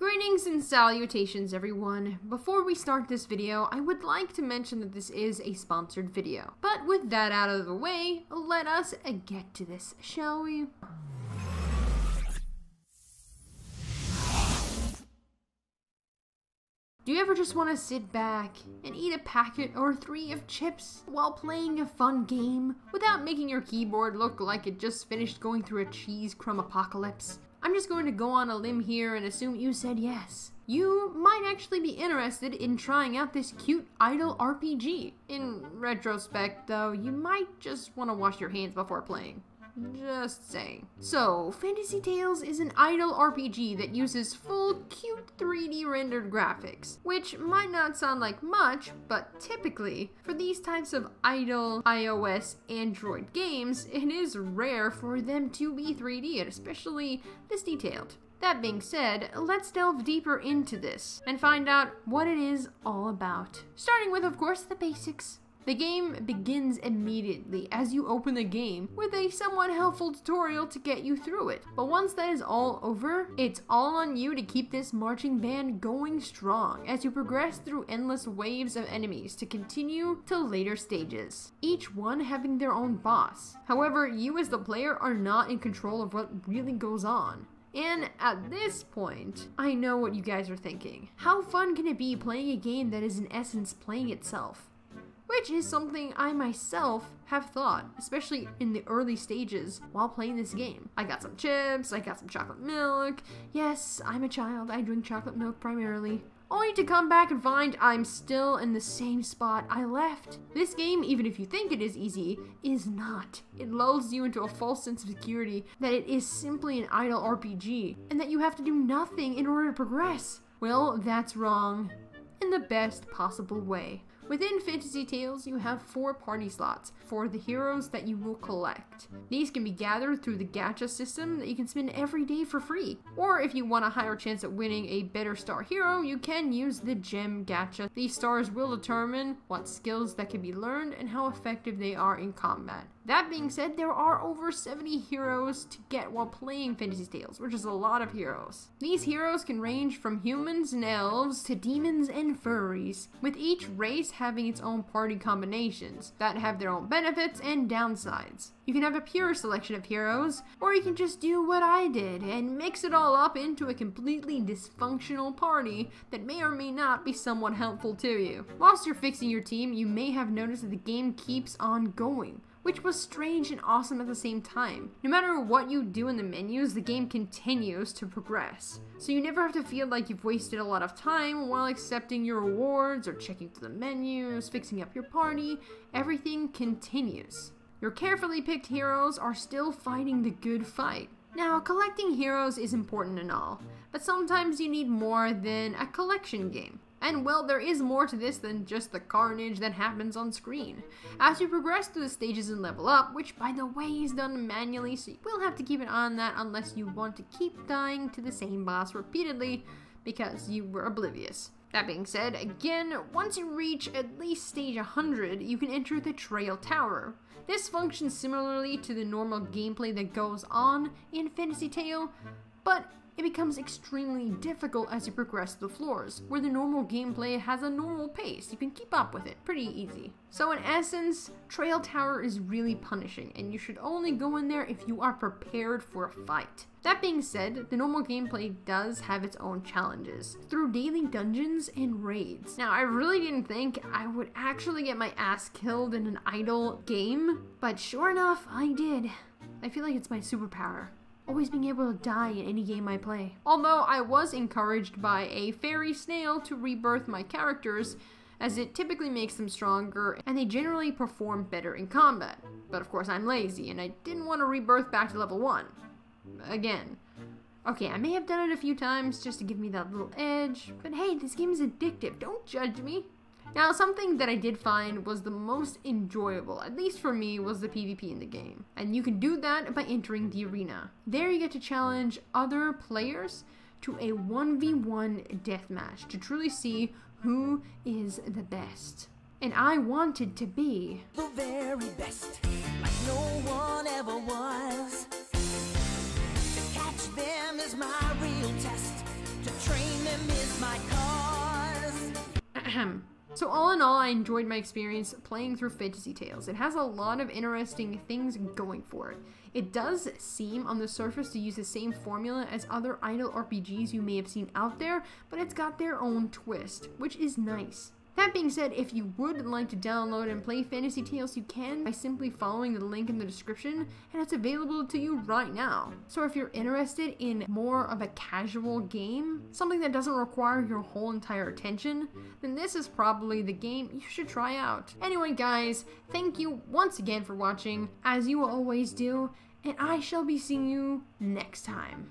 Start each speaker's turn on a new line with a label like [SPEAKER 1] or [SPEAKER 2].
[SPEAKER 1] Greetings and salutations everyone. Before we start this video, I would like to mention that this is a sponsored video. But with that out of the way, let us get to this, shall we? Do you ever just want to sit back and eat a packet or 3 of chips while playing a fun game without making your keyboard look like it just finished going through a cheese crumb apocalypse? I'm just going to go on a limb here and assume you said yes. You might actually be interested in trying out this cute idle RPG. In retrospect, though, you might just want to wash your hands before playing. Just saying. So, Fantasy Tales is an idle RPG that uses full, cute 3D rendered graphics, which might not sound like much, but typically, for these types of idle iOS, Android games, it is rare for them to be 3D, and especially this detailed. That being said, let's delve deeper into this and find out what it is all about. Starting with, of course, the basics. The game begins immediately as you open the game with a somewhat helpful tutorial to get you through it. But once that is all over, it's all on you to keep this marching band going strong as you progress through endless waves of enemies to continue to later stages, each one having their own boss. However, you as the player are not in control of what really goes on. And at this point, I know what you guys are thinking. How fun can it be playing a game that is in essence playing itself? Which is something I myself have thought, especially in the early stages while playing this game. I got some chips, I got some chocolate milk. Yes, I'm a child, I drink chocolate milk primarily. Only to come back and find I'm still in the same spot I left. This game, even if you think it is easy, is not. It lulls you into a false sense of security that it is simply an idle RPG, and that you have to do nothing in order to progress. Well, that's wrong in the best possible way. Within Fantasy Tales, you have 4 party slots for the heroes that you will collect. These can be gathered through the gacha system that you can spend every day for free. Or if you want a higher chance at winning a better star hero, you can use the gem gacha. These stars will determine what skills that can be learned and how effective they are in combat. That being said, there are over 70 heroes to get while playing Fantasy Tales, which is a lot of heroes. These heroes can range from humans and elves to demons and furries, with each race having its own party combinations that have their own benefits and downsides. You can have a pure selection of heroes, or you can just do what I did and mix it all up into a completely dysfunctional party that may or may not be somewhat helpful to you. Whilst you're fixing your team, you may have noticed that the game keeps on going, which was strange and awesome at the same time. No matter what you do in the menus, the game continues to progress. So you never have to feel like you've wasted a lot of time while accepting your rewards or checking through the menus, fixing up your party. Everything continues. Your carefully picked heroes are still fighting the good fight. Now, collecting heroes is important and all, but sometimes you need more than a collection game. And well, there is more to this than just the carnage that happens on screen. As you progress through the stages and level up, which by the way is done manually, so you will have to keep an eye on that unless you want to keep dying to the same boss repeatedly because you were oblivious. That being said, again, once you reach at least stage 100, you can enter the Trail Tower. This functions similarly to the normal gameplay that goes on in Fantasy Tale, but it becomes extremely difficult as you progress through the floors, where the normal gameplay has a normal pace. You can keep up with it pretty easy. So in essence, Trail Tower is really punishing, and you should only go in there if you are prepared for a fight. That being said, the normal gameplay does have its own challenges through daily dungeons and raids. Now, I really didn't think I would actually get my ass killed in an idle game, but sure enough, I did. I feel like it's my superpower. Always being able to die in any game I play. Although I was encouraged by a fairy snail to rebirth my characters, as it typically makes them stronger and they generally perform better in combat. But of course I'm lazy and I didn't want to rebirth back to level 1. Again. Okay, I may have done it a few times just to give me that little edge, but hey, this game is addictive, don't judge me. Now, something that I did find was the most enjoyable, at least for me, was the PvP in the game. And you can do that by entering the arena. There you get to challenge other players to a 1v1 deathmatch to truly see who is the best. And I wanted to be
[SPEAKER 2] the very best, like no one ever was. To catch them is my real test, to train really miss my cars.
[SPEAKER 1] Ahem. So all in all, I enjoyed my experience playing through Fantasy Tales. It has a lot of interesting things going for it. It does seem on the surface to use the same formula as other idle RPGs you may have seen out there, but it's got their own twist, which is nice. That being said, if you would like to download and play Fantasy Tales, you can by simply following the link in the description, and it's available to you right now. So if you're interested in more of a casual game, something that doesn't require your whole entire attention, then this is probably the game you should try out. Anyway guys, thank you once again for watching, as you always do, and I shall be seeing you next time.